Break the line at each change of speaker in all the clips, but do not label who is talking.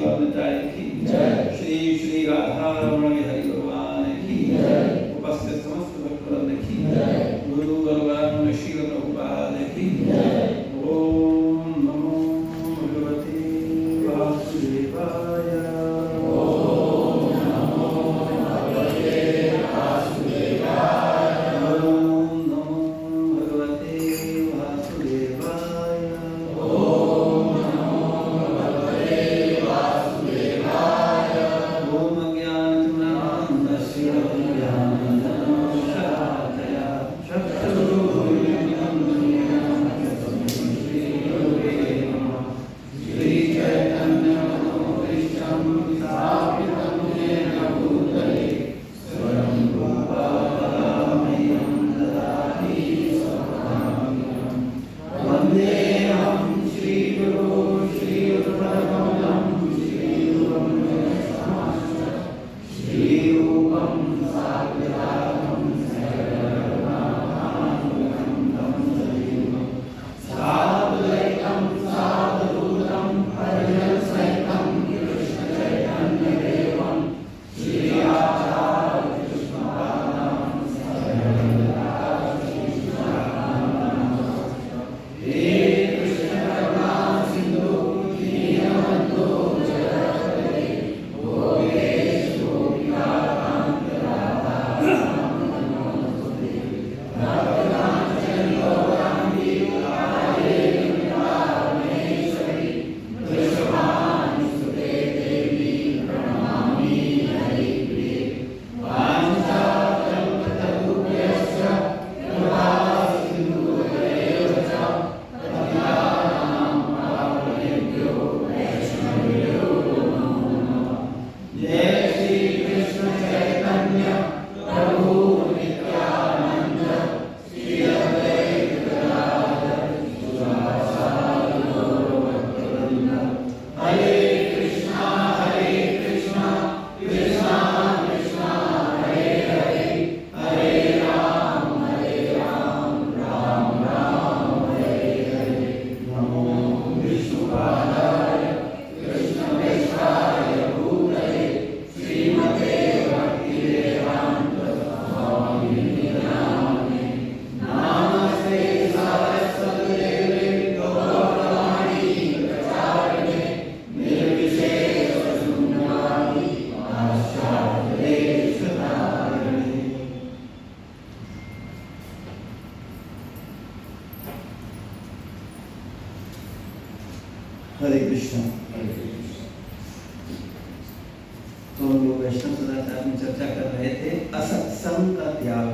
भद्रताय की जय। श्री श्री राधा रमण बिहारी भगवान की जय। उपस्थित समस्त भक्तवृंद की जय। गुरु भगवान श्री प्रभुपाद की जय। ओम नमो भगवते वासुदेवाय। ओम नमो भगवते वासुदेवाय। ओम नमो भगवते वासुदेवाय। ओम नमो भगवते वासुदेवाय। ओम अज्ञानतिमिरान्धस्य ज्ञानाञ्जनशलाकया चक्षुरुन्मीलितं श्रीगुरुवे नमः। श्रीचैतन्यमनोभीष्टं स्थापितं येन भूतले स्वयं रूपा मह्यं ददाति स्वपदान्तिकं। वन्देऽहं श्रीगुरो श्रीयुतपदकमलं श्रीगुरुं श्रीरूपं साग्रजातं सकलगुणाभान्वितं तं सजीवं साद्वैतं सावधूतं परिजनसहितं कृष्णचैतन्यदेवं श्रीआचार्यकृष्णपादां सकलगुणवल्लभां हे कृष्णकरुणा सिन्धु दीनबन्धो जगत्पते गोपेश गोपिकान्त राधा नमोस्तुते। भक्तकाञ्चन गौराङ्गी काले परमेश्वरी वृषभानुसुते देवी प्रणमामि हरिप्रिये। वाञ्छाकल्पतरुभ्यश्च कृपा सिन्धुभ्येव च पतितानां पावनेभ्यो वैष्णवेभ्यो नमो नमः। जय श्री कृष्ण चैतन्य प्रभु नित्यानंद श्री अद्वैत गदाधर श्रीवासादि गौरभक्तवृंद। हरे कृष्णा कृष्णा कृष्णा हरे हरे, हरे राम राम राम हरे हरे। नमो विष्णुपादाय कृष्णप्रेष्ठाय भूतले श्रीमते भक्तिवेदांत स्वामिने नामिने। नमस्ते सारस्वती देवे गौरवाणी प्रचारिणे निर्विशेष शून्यवादी पाश्चात्यदेशधारिणे। हरे कृष्ण। तो हम लोग वैष्णव सदाचार में चर्चा कर रहे थे असत्संग का त्याग।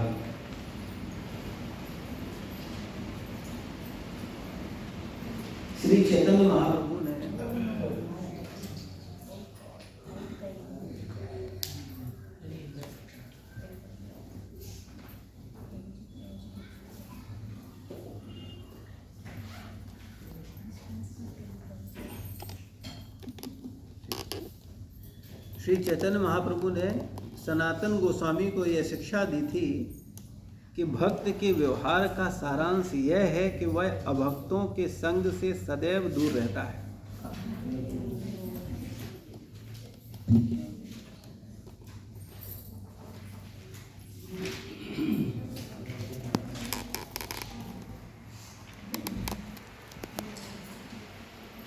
श्री चैतन्य महाप्रभु ने श्री चैतन्य महाप्रभु ने सनातन गोस्वामी को यह शिक्षा दी थी कि भक्त के व्यवहार का सारांश यह है कि वह अभक्तों के संग से सदैव दूर रहता है।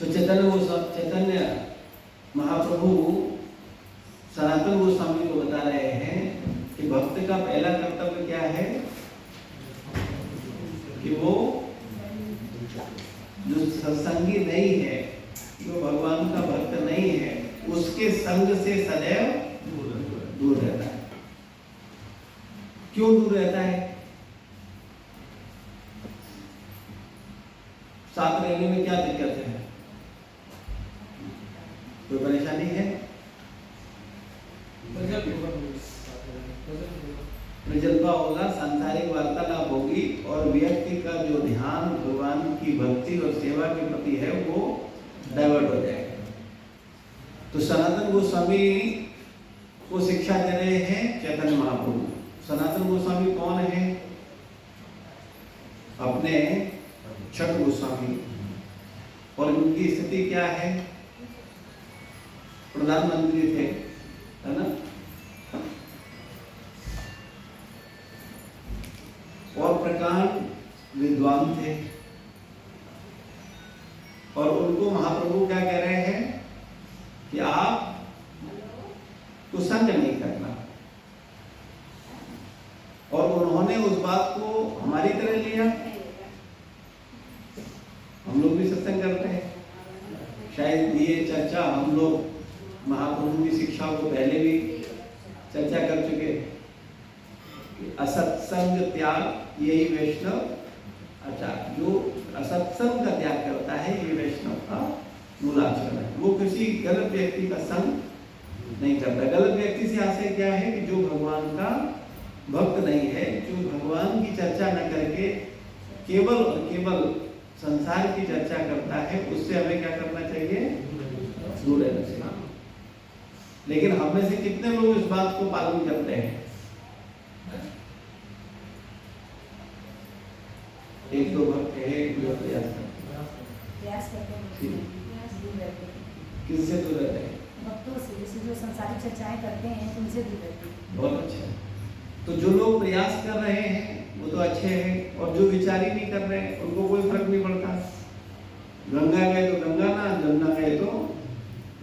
तो चैतन्य महाप्रभु सनातन गोस्वामी को बता रहे हैं कि भक्त का पहला कर्तव्य क्या है कि वो जो सत्संगी नहीं है, जो भगवान का भक्त नहीं है, उसके संग से सदैव दूर रहता है। क्यों दूर रहता है? साथ रहने में क्या दिक्कत है? कोई परेशानी है? प्रजल्पा होगा, सांसारिक वार्तालाप होगी और व्यक्ति का जो ध्यान भगवान की भक्ति और सेवा के प्रति है वो डाइवर्ट हो जाएगा। तो सनातन गोस्वामी को शिक्षा दे रहे हैं चैतन्य महाप्रभु। सनातन गोस्वामी कौन है? अपने छठ गोस्वामी। और उनकी स्थिति क्या है? प्रधानमंत्री थे, है ना, और प्रकांड विद्वान थे, और उनको महाप्रभु क्या कह रहे हैं कि आप कुसंग नहीं करना, और उन्होंने उस बात को हमारी तरह लिया। हम लोग भी सत्संग करते हैं, शायद ये चर्चा हम लोग महाप्रभु की शिक्षा को पहले भी चर्चा कर चुके कि असत्संग त्याग यही वैष्णव आचार, जो असत्संग का त्याग करता है ये वैष्णव का मूलाचरण है। वो किसी गलत व्यक्ति का संग नहीं करता। गलत व्यक्ति से आशय क्या है कि जो भगवान का भक्त नहीं है, जो भगवान की चर्चा न करके केवल और केवल संसार की चर्चा करता है, उससे हमें क्या करना चाहिए? दूर रहना चाहिए। लेकिन हम में से कितने लोग इस बात को पालन करते हैं? एक दो भक्त है जो प्रयास करते हैं। किससे दूर रहते हैं?
भक्तों से, जैसे जो संसारिक चर्चाएं करते हैं उनसे दूर रहते हैं।
बहुत अच्छा। तो जो लोग प्रयास कर रहे हैं वो तो अच्छे हैं, और जो विचार ही नहीं कर रहे हैं उनको कोई फर्क नहीं पड़ता। गंगा गए तो गंगा ना, जमुना गए तो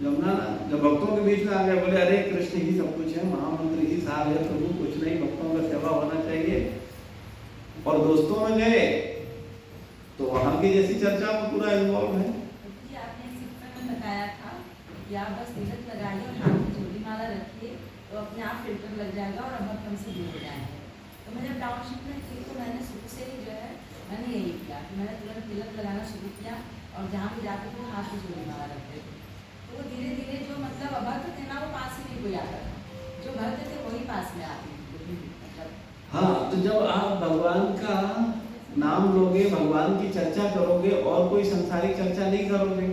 जमुना ना। जब भक्तों के बीच में आ गए, बोले अरे कृष्ण ही सब कुछ है, महामंत्र ही सार है, प्रभु कुछ नहीं, भक्तों का सेवा होना चाहिए, और दोस्तों में गए तो वहां की जैसी चर्चा में पूरा इन्वॉल्व है।
आपने शिक्षा में बताया था कि आप बस तिलक लगाइए और हाथ में जोड़ी माला रखिए तो अपने आप फिल्टर लग जाएगा और अब हमसे दूर हो जाएंगे। तो मैं जब टाउनशिप में थी तो मैंने शुरू से ही जो है मैंने यही किया कि मैंने तुरंत तिलक लगाना शुरू किया, और जहाँ भी जाते थे हाथ में जोड़ी माला रखते थे। तो वो धीरे धीरे जो मतलब अभक्त थे ना, वो पास ही नहीं कोई आता था, जो भक्त थे वही पास में आते थे।
हाँ, तो जब आप भगवान का नाम लोगे, भगवान की चर्चा करोगे और कोई संसारिक चर्चा नहीं करोगे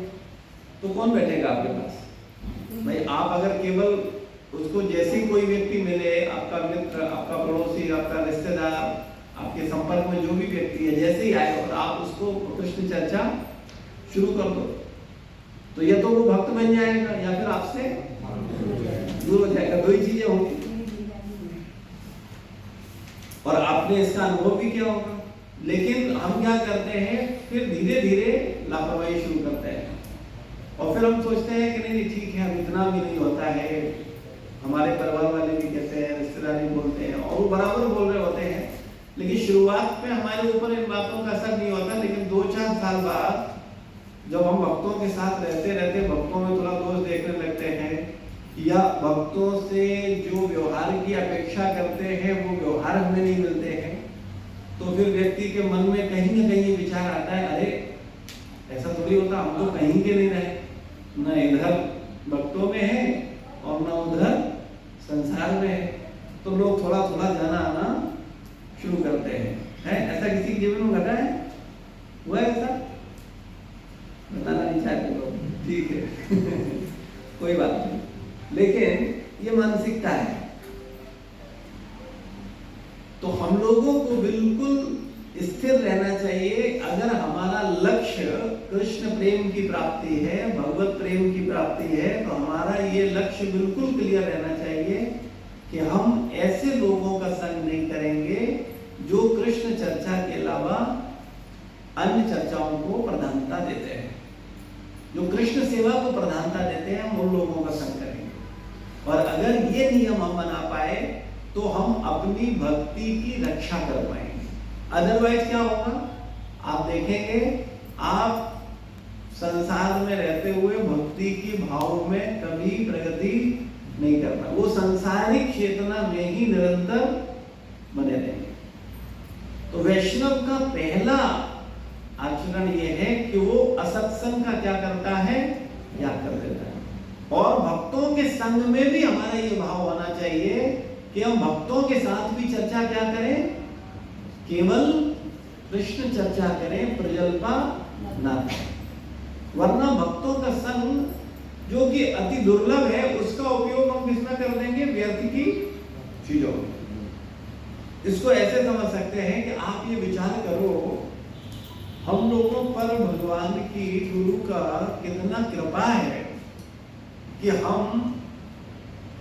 तो कौन बैठेगा आपके पास? भाई आप अगर केवल उसको जैसे कोई व्यक्ति मिले, आपका मित्र, आपका पड़ोसी, आपका रिश्तेदार, आपके संपर्क में जो भी व्यक्ति है, जैसे ही आए और आप उसको कृष्ण चर्चा शुरू कर दो तो या तो वो भक्त बन जाएगा या फिर आपसे दूर हो जाएगा। दो ही चीजें होंगी। और आपने इसका अनुभव भी किया होगा। लेकिन हम क्या करते हैं, फिर धीरे धीरे लापरवाही शुरू करते हैं, और फिर हम सोचते हैं कि नहीं ठीक है, अब इतना भी नहीं होता है। हमारे परिवार वाले भी कहते हैं, रिश्तेदारी बोलते हैं, और वो बराबर बोल रहे होते हैं। लेकिन शुरुआत में हमारे ऊपर इन बातों का असर नहीं होता, लेकिन 2-4 साल बाद जब हम भक्तों के साथ रहते रहते भक्तों में थोड़ा दोष देखने लगते हैं, या भक्तों से जो व्यवहार की अपेक्षा करते हैं वो व्यवहार हमें नहीं मिलते हैं, तो फिर व्यक्ति के मन में कहीं ना कहीं ये विचार आता है, अरे ऐसा थोड़ी होता, हम तो कहीं के नहीं रहे, न इधर भक्तों में है और न उधर संसार में है। तो लोग थोड़ा थोड़ा जाना आना शुरू करते हैं। ऐसा किसी के जीवन में घटा है? हुआ है ऐसा? बताना नहीं चाहते लोग, ठीक है कोई बात नहीं, लेकिन ये मानसिकता है। तो हम लोगों को बिल्कुल स्थिर रहना चाहिए। अगर हमारा लक्ष्य कृष्ण प्रेम की प्राप्ति है, भगवत प्रेम की प्राप्ति है, तो हमारा ये लक्ष्य बिल्कुल क्लियर रहना चाहिए कि हम ऐसे लोगों का संग नहीं करेंगे जो कृष्ण चर्चा के अलावा अन्य चर्चाओं को प्रधानता देते हैं। जो कृष्ण सेवा को प्रधानता देते हैं, हम उन लोगों का संग करेंगे। और अगर ये नियम हम बना पाए तो हम अपनी भक्ति की रक्षा कर पाएंगे। अदरवाइज क्या होगा, आप देखेंगे आप संसार में रहते हुए भक्ति के भाव में कभी प्रगति नहीं कर पाए, वो सांसारिक चेतना में ही निरंतर बने रहेंगे। तो वैष्णव का पहला आचरण यह है कि वो असत्संग का क्या करता है, त्याग कर देता है। और भक्तों के संग में भी हमारा ये भाव होना चाहिए कि हम भक्तों के साथ भी चर्चा क्या करें, केवल कृष्ण चर्चा करें, प्रजल्पा ना करें। वरना भक्तों का संग जो कि अति दुर्लभ है, उसका उपयोग हम किसमें कर देंगे, व्यर्थ की चीजों में। इसको ऐसे समझ सकते हैं कि आप ये विचार करो, हम लोगों पर भगवान की, गुरु का कितना कृपा है कि कि हम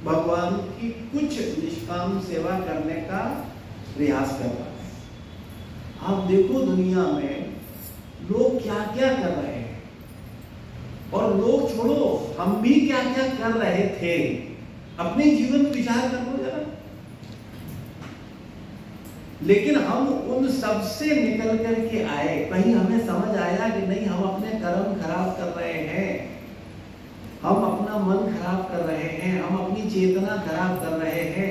भगवान की कुछ निष्काम सेवा करने का प्रयास कर रहे हैं। आप देखो दुनिया में लोग क्या क्या कर रहे हैं, और लोग छोड़ो, हम भी क्या क्या कर रहे थे। अपने जीवन में विचार कर लो जरा। लेकिन हम उन सब से निकल करके आए, कहीं हमें समझ आया कि नहीं, हम अपने कर्म खराब कर रहे हैं, हम अपना मन खराब कर रहे हैं, हम अपनी चेतना खराब कर रहे हैं।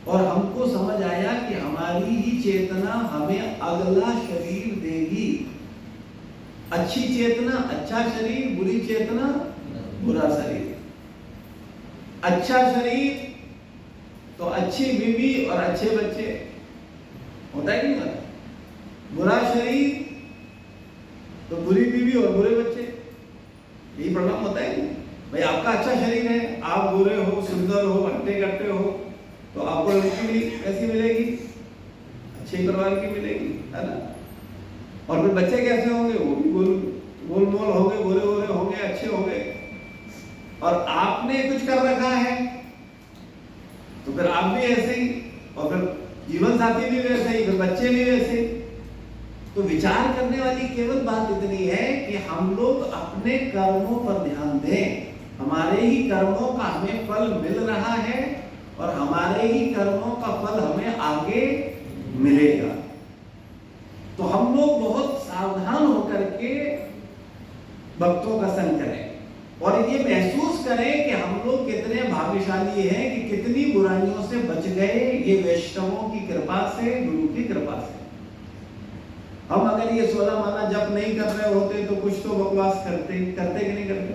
और हमको समझ आया कि हमारी ही चेतना हमें अगला शरीर देगी। अच्छी चेतना अच्छा शरीर, बुरी चेतना बुरा शरीर। अच्छा शरीर तो अच्छी बीवी और अच्छे बच्चे, होता है नहीं होता? बुरा शरीर तो बुरी बीवी और बुरे बच्चे। यही प्रॉब्लम होता है नहीं? भाई आपका अच्छा शरीर है, आप बुरे हो, सुंदर हो, हट्टे कट्टे हो, तो आपको लड़की भी कैसी मिलेगी? अच्छे परिवार की मिलेगी, है ना? और फिर बच्चे कैसे होंगे? वो भी गोलमोल होंगे, गोरे गोरे होंगे, अच्छे होंगे। और आपने कुछ कर रखा है तो फिर आप भी ऐसे ही, और फिर जीवन साथी भी वैसे ही, फिर बच्चे भी वैसे ही। तो विचार करने वाली केवल बात इतनी है कि हम लोग अपने कर्मों पर ध्यान दें। हमारे ही कर्मों का हमें फल मिल रहा है, और हमारे ही कर्मों का फल हमें आगे मिलेगा। तो हम लोग बहुत सावधान होकर के भक्तों का संग करें, और ये महसूस करें कि हम लोग कितने भाग्यशाली हैं कि कितनी बुराइयों से बच गए, ये वैष्णवों की कृपा से, गुरु की कृपा से। हम अगर ये 16 माला जप नहीं कर रहे होते तो कुछ तो बकवास करते कि नहीं करते।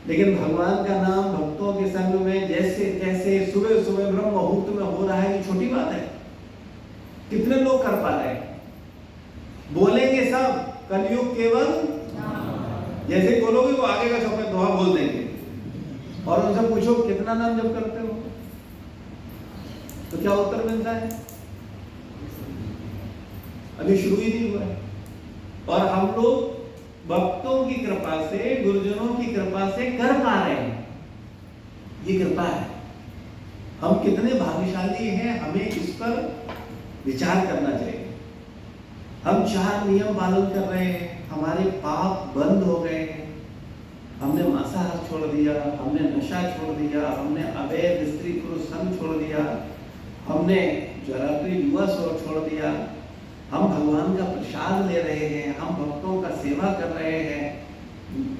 लेकिन भगवान का नाम भक्तों के संग में जैसे तैसे सुबह सुबह ब्रह्म मुहूर्त में हो रहा है, ये छोटी बात है। कितने लोग कर पा रहे हैं? बोलेंगे सब कलयुग केवल, जैसे बोलोगे वो आगे का शब्द दोहा बोल देंगे, और उनसे पूछो कितना नाम जप करते हो, तो क्या उत्तर मिलता है? अभी शुरू ही नहीं हुआ है। और हम लोग भक्तों की कृपा से, गुरुजनों की कृपा से कर पा रहे हैं। ये कृपा है। हम कितने भाग्यशाली हैं, हमें इस पर विचार करना चाहिए। हम 4 नियम पालन कर रहे हैं, हमारे पाप बंद हो गए हैं। हमने मांसाहार छोड़ दिया, हमने नशा छोड़ दिया, हमने अवैध स्त्री पुरुष संग छोड़ दिया, हमने जरात्री युवा स्वर छोड़ दिया। हम भगवान का प्रसाद ले रहे हैं, हम भक्तों का सेवा कर रहे हैं।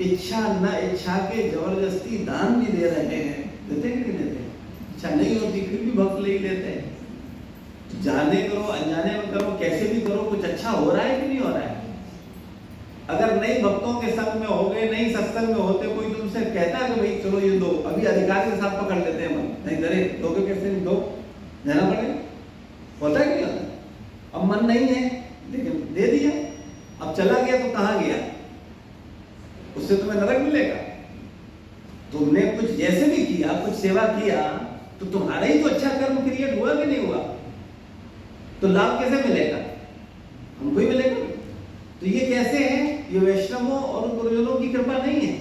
इच्छा न इच्छा के जबरदस्ती दान भी दे रहे हैं। देते कि नहीं देते? इच्छा नहीं होती फिर भी भक्त ले ही लेते हैं। जाने करो अनजाने में करो, कैसे भी करो, कुछ अच्छा हो रहा है कि नहीं हो रहा है? अगर नहीं भक्तों के संग में हो गए, नहीं सत्संग में होते, कोई तुमसे कहता है कि भाई चलो ये दो, अभी अधिकार के साथ पकड़ लेते हैं मन, नहीं दरे दोगे कैसे? नहीं दो, देना पड़ेगा। होता है कि नहीं होता? अब मन नहीं है लेकिन दे दिया, अब चला गया तो कहां गया? उससे तुम्हें नरक मिलेगा। तुमने कुछ जैसे भी किया, कुछ सेवा किया, तो तुम्हारा ही तो अच्छा कर्म क्रिएट हुआ कि नहीं हुआ? तो लाभ कैसे मिलेगा? हमको ही मिलेगा। तो ये कैसे है? ये वैष्णवों और गुरुजनों की कृपा नहीं है।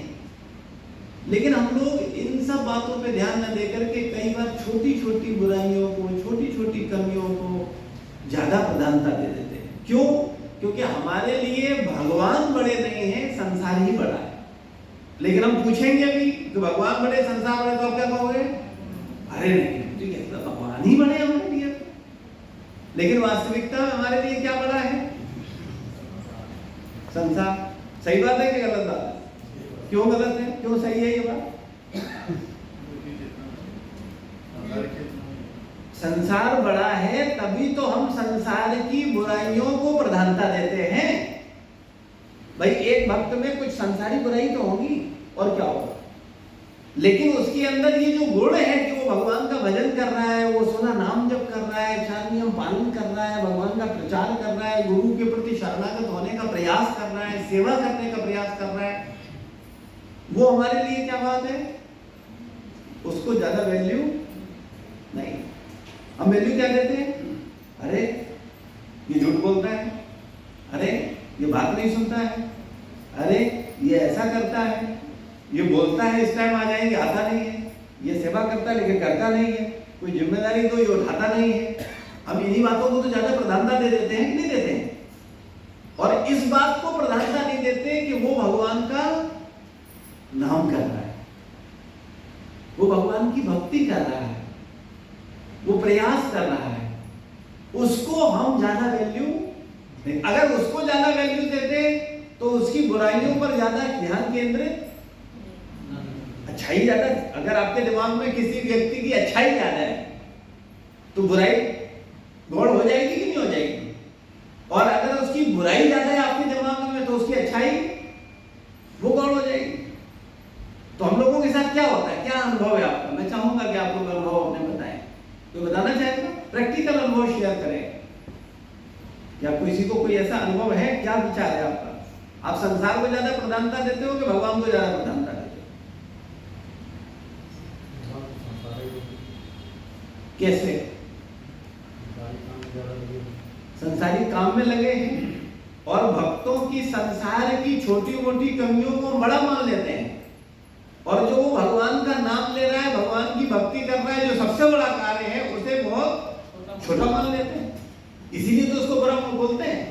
लेकिन हम लोग इन सब बातों पे ध्यान न देकर के कई बार छोटी छोटी बुराइयों को, छोटी छोटी कमियों को ज्यादा प्रधानता दे देते हैं। क्यों? क्योंकि हमारे लिए भगवान बड़े नहीं है, संसार ही बड़ा है। लेकिन हम पूछेंगे भी कि भगवान बड़े, संसार बड़े, तो आप क्या कहोगे? अरे नहीं, ठीक है, तो भगवान ही बड़े हमारे लिए। लेकिन वास्तविकता में हमारे लिए क्या बड़ा है? संसार। सही बात है कि गलत बात है? क्यों गलत है, क्यों सही है ये बात? संसार बड़ा है तभी तो हम संसार की बुराइयों को प्रधानता देते हैं। भाई एक भक्त में कुछ संसारी बुराई तो होगी, और क्या होगा? लेकिन उसके अंदर ये जो गुण है कि वो भगवान का भजन कर रहा है, वो सोना नाम जप कर रहा है, 4 नियम पालन कर रहा है, भगवान का प्रचार कर रहा है, गुरु के प्रति शरणागत होने का प्रयास कर रहा है, सेवा करने का प्रयास कर रहा है, वो हमारे लिए क्या बात है? उसको ज्यादा वैल्यू नहीं। हम वैल्यू क्या देते हैं? अरे ये झूठ बोलता है, अरे ये बात नहीं सुनता है, अरे ये ऐसा करता है, ये बोलता है इस टाइम आ जाएंगे, आता नहीं है। ये सेवा करता है लेकिन करता नहीं है, कोई जिम्मेदारी तो ये उठाता नहीं है। हम इन्हीं बातों को तो ज्यादा प्रधानता दे देते हैं कि नहीं देते हैं? और इस बात को प्रधानता नहीं देते कि वो भगवान का नाम कर रहा है, वो भगवान की भक्ति कर रहा है, वो प्रयास कर रहा है, उसको हम ज्यादा वैल्यू नहीं। अगर उसको ज्यादा वैल्यू देते तो उसकी बुराइयों पर ज्यादा ध्यान केंद्रित, अच्छाई ज्यादा। अगर आपके दिमाग में किसी व्यक्ति की अच्छाई ज्यादा है तो बुराई गौड़ हो जाएगी कि नहीं हो जाएगी? और अगर उसकी बुराई ज्यादा है आपके दिमाग में तो उसकी अच्छाई वो गौड़ हो जाएगी। तो हम लोगों के साथ क्या होता है, क्या अनुभव है आपका? मैं चाहूंगा कि आप लोग अनुभव अपने बताएं। तो बताना चाहेगा, प्रैक्टिकल अनुभव शेयर करें। या किसी को कोई ऐसा अनुभव है, क्या विचार है आपका? आप संसार को ज्यादा प्रधानता देते हो कि भगवान को ज्यादा प्रधानता देते हो? कैसे? संसारी काम में लगे हैं और भक्तों की संसार की छोटी मोटी कमियों को बड़ा मान लेते हैं, और जो वो भगवान का नाम ले रहा है, भगवान की भक्ति कर रहा है, जो सबसे बड़ा कार्य है, उसे बहुत छोटा मान लेते हैं। इसीलिए तो उसको बड़ा बोलते हैं।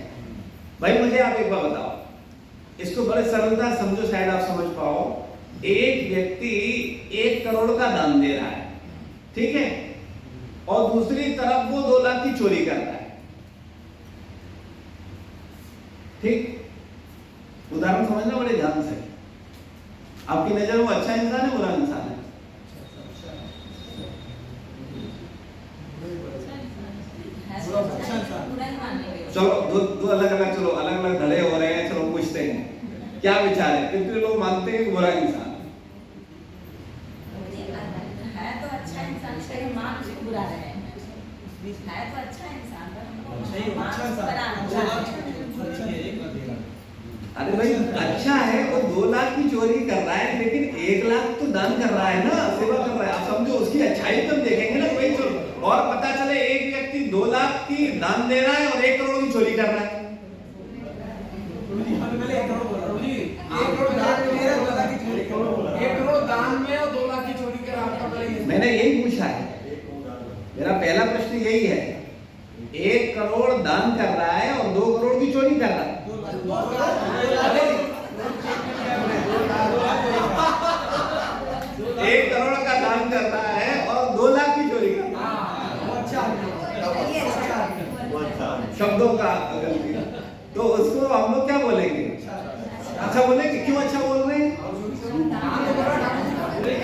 भाई मुझे आप एक बार बताओ, इसको बड़े सरलता समझो, शायद आप समझ पाओ। एक व्यक्ति 1 करोड़ का दान दे रहा है, ठीक है, और दूसरी तरफ वो 2 लाख की चोरी करता है, ठीक? उदाहरण समझना बड़े ध्यान से। आपकी नजर में अच्छा इंसान है, बुरा इंसान है? चलो दो अलग अलग, चलो अलग अलग धड़े हो रहे हैं, चलो पूछते हैं क्या विचार है? कितने लोग मानते हैं कि बुरा इंसान
है? तो अच्छा इंसान है, मान उसको बुरा रहे है तो अच्छा इंसान
अरे भाई अच्छा है, वो 2 लाख की चोरी कर रहा है लेकिन 1 लाख तो दान कर रहा है ना, सेवा कर रहा है। आप समझो, उसकी अच्छाई तो हम देखेंगे ना। कोई और पता चले एक व्यक्ति 2 लाख की दान दे रहा है और 1 करोड़ की चोरी कर रहा है।
1 करोड़ दान में और 2 लाख की चोरी कर रहा है।
मैंने यही पूछा है, मेरा पहला प्रश्न यही है। 1 करोड़ दान कर रहा है और 2 करोड़ की चोरी कर रहा है। 1 करोड़ का दान कर रहा है और 2 लाख की चोरी कर रहा है। शब्दों का गलती, तो उसको हम लोग क्या बोलेंगे? अच्छा बोलेंगे। क्यों अच्छा बोल रहे हैं?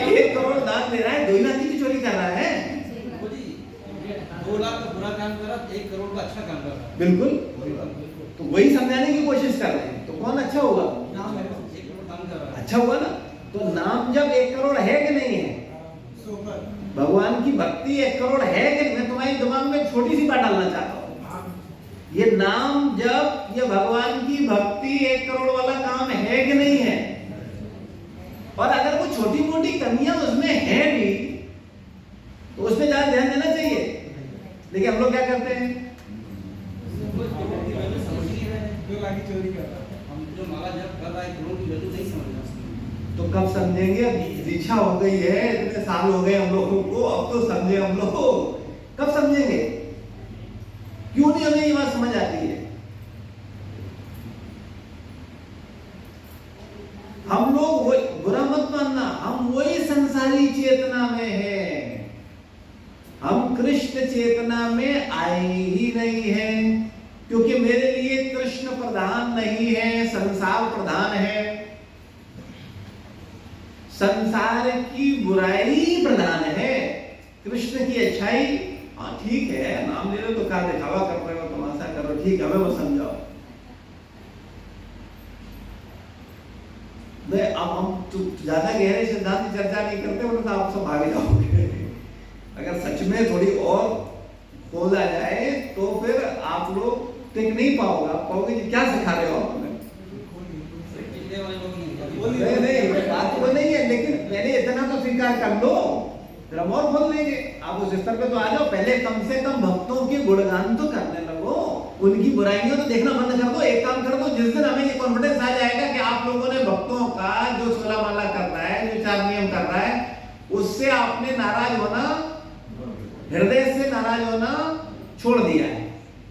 1 करोड़ दान दे रहा है, 2 लाख की चोरी कर रहा है।
2 लाख का बुरा काम कर रहा है, 1 करोड़ का अच्छा काम कर रहा है।
बिल्कुल, तो वही समझाने की कोशिश कर रहे हैं। तो कौन अच्छा होगा? अच्छा हुआ ना। तो नाम जब 1 करोड़ है कि नहीं है, भगवान की भक्ति 1 करोड़ है कि नहीं? मैं तुम्हारे दिमाग में छोटी सी बात डालना चाहता हूँ। ये नाम जब, ये भगवान की भक्ति 1 करोड़ वाला काम है कि नहीं है? और अगर वो छोटी मोटी कमियां उसमें है भी तो उसमें ज्यादा ध्यान देना चाहिए। देखिए हम लोग क्या करते हैं,
हम जो माला जप कर रहा है, करोड़ की वैल्यू नहीं समझ रहा।
तो कब समझेंगे? दीक्षा हो गई है, इतने साल हो गए हम लोगों को, अब तो समझे हम लोग। कब समझेंगे? क्यों नहीं हमें ये बात समझ आती है? हम लोग वो, बुरा मत मानना, हम वही संसारी चेतना में हैं, हम कृष्ण चेतना में आए ही नहीं हैं। क्योंकि मेरे लिए कृष्ण प्रधान नहीं है, संसार प्रधान है। संसार की बुराई प्रधान है, कृष्ण की अच्छाई। हाँ ठीक है, नाम ले लो तो क्या दिखावा कर रहे हो, तमाशा कर रहे हो, ठीक है, हमें वो समझाओ। नहीं, अब हम तो ज्यादा गहरे सिद्धांत की चर्चा नहीं करते, वरना तो आप सब भागे जाओगे। अगर सच में थोड़ी और खोला जाए तो फिर आप लोग टिक नहीं पाओगे। आप कहोगे कि क्या सिखा रहे हो आप हमें? नहीं, बात वो नहीं है, लेकिन पहले इतना तो स्वीकार कर लो, फिर हम और बोल लेंगे। आप उस स्तर पे तो आ जाओ, पहले कम से कम भक्तों के गुणगान तो करने लगो। उनकी बुराइयों तो देखना बंद कर दो। एक काम कर दो, जिस दिन हमें ये कॉन्फिडेंस आ जाएगा कि आप लोगों ने भक्तों का जो 16 माला कर रहा है, जो 4 नियम कर रहा है, उससे आपने नाराज होना, हृदय से नाराज होना छोड़ दिया है,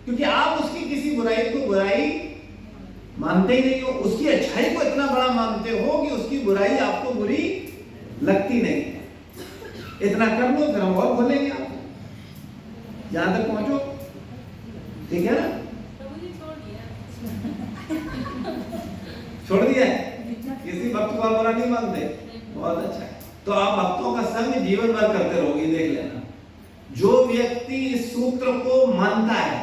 क्योंकि आप उसकी किसी बुराई को बुराई मानते ही नहीं हो, उसकी अच्छाई को इतना बड़ा मानते हो कि उसकी बुराई आपको बुरी लगती नहीं। इतना कर लो, फिर हम और बोलेंगे आपको, यहां तक पहुंचो, ठीक है ना? छोड़ दिया है, किसी भक्त को आप बुरा नहीं मानते, बहुत अच्छा है। तो आप भक्तों का संग जीवन भर करते रहोगे, देख लेना। जो व्यक्ति इस सूत्र को मानता है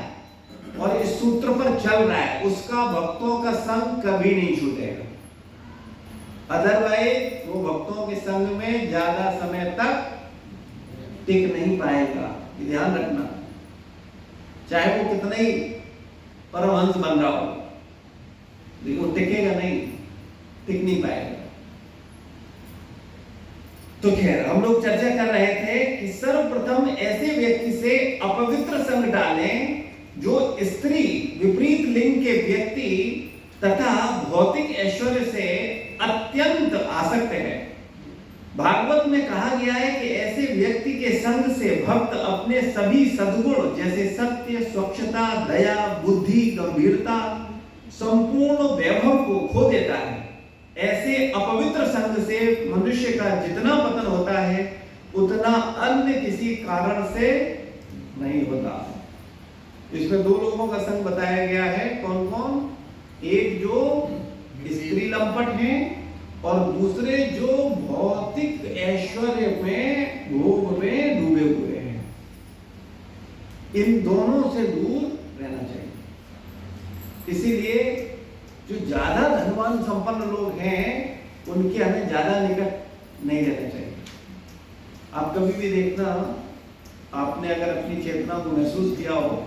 और इस सूत्र पर चल रहा है, उसका भक्तों का संग कभी नहीं छूटेगा। अदरवाइज वो भक्तों के संग में ज्यादा समय तक टिक नहीं पाएगा, ये ध्यान रखना। चाहे वो कितना ही परमहंस बन रहा हो, लेकिन वो टिकेगा नहीं, टिक नहीं पाएगा। तो खैर, हम लोग चर्चा कर रहे थे कि सर्वप्रथम ऐसे व्यक्ति से अपवित्र संग डालें जो स्त्री, विपरीत लिंग के व्यक्ति तथा भौतिक ऐश्वर्य से अत्यंत आसक्त है। भागवत में कहा गया है कि ऐसे व्यक्ति के संग से भक्त अपने सभी सद्गुण जैसे सत्य, स्वच्छता, दया, बुद्धि, गंभीरता, संपूर्ण वैभव को खो देता है। ऐसे अपवित्र संग से मनुष्य का जितना पतन होता है उतना अन्य किसी कारण से नहीं होता। इसमें 2 लोगों का संग बताया गया है, कौन कौन? एक जो स्त्री लंपट हैं और दूसरे जो भौतिक ऐश्वर्य में, भोग में डूबे हुए हैं। इन दोनों से दूर रहना चाहिए। इसीलिए जो ज्यादा धनवान संपन्न लोग हैं उनके हमें ज्यादा निकट नहीं रहना चाहिए। आप कभी भी देखना, आपने अगर अपनी चेतना को महसूस किया हो,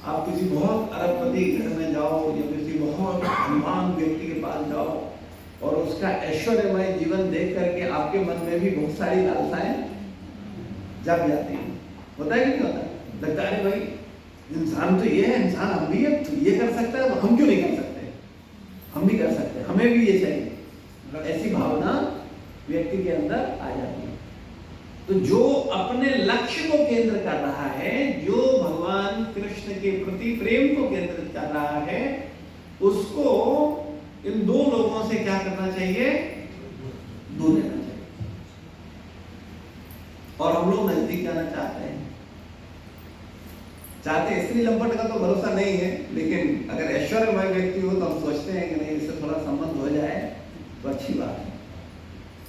आप किसी बहुत अरबपति घर में जाओ या किसी बहुत धनवान व्यक्ति के पास जाओ और उसका ऐश्वर्यमय जीवन देख करके आपके मन में भी बहुत सारी लालसाएं जग जाती हैं। होता है कि नहीं होता? लगता है भाई इंसान तो ये है, इंसान हम भी है, तो ये कर सकता है, तो हम क्यों नहीं कर सकते? हम भी कर सकते हैं, हमें भी ये चाहिए। ऐसी भावना व्यक्ति के अंदर आ जाती है। तो जो अपने लक्ष्य को केंद्र कर रहा है, जो भगवान कृष्ण के प्रति प्रेम को केंद्रित कर रहा है, उसको इन 2 लोगों से क्या करना चाहिए? दूर रहना चाहिए। और हम लोग नजदीक जाना चाहते हैं, स्त्री लंपट का तो भरोसा नहीं है, लेकिन अगर ऐश्वर्यमय व्यक्ति हो तो हम सोचते हैं कि नहीं, इससे थोड़ा संबंध हो जाए तो अच्छी बात है।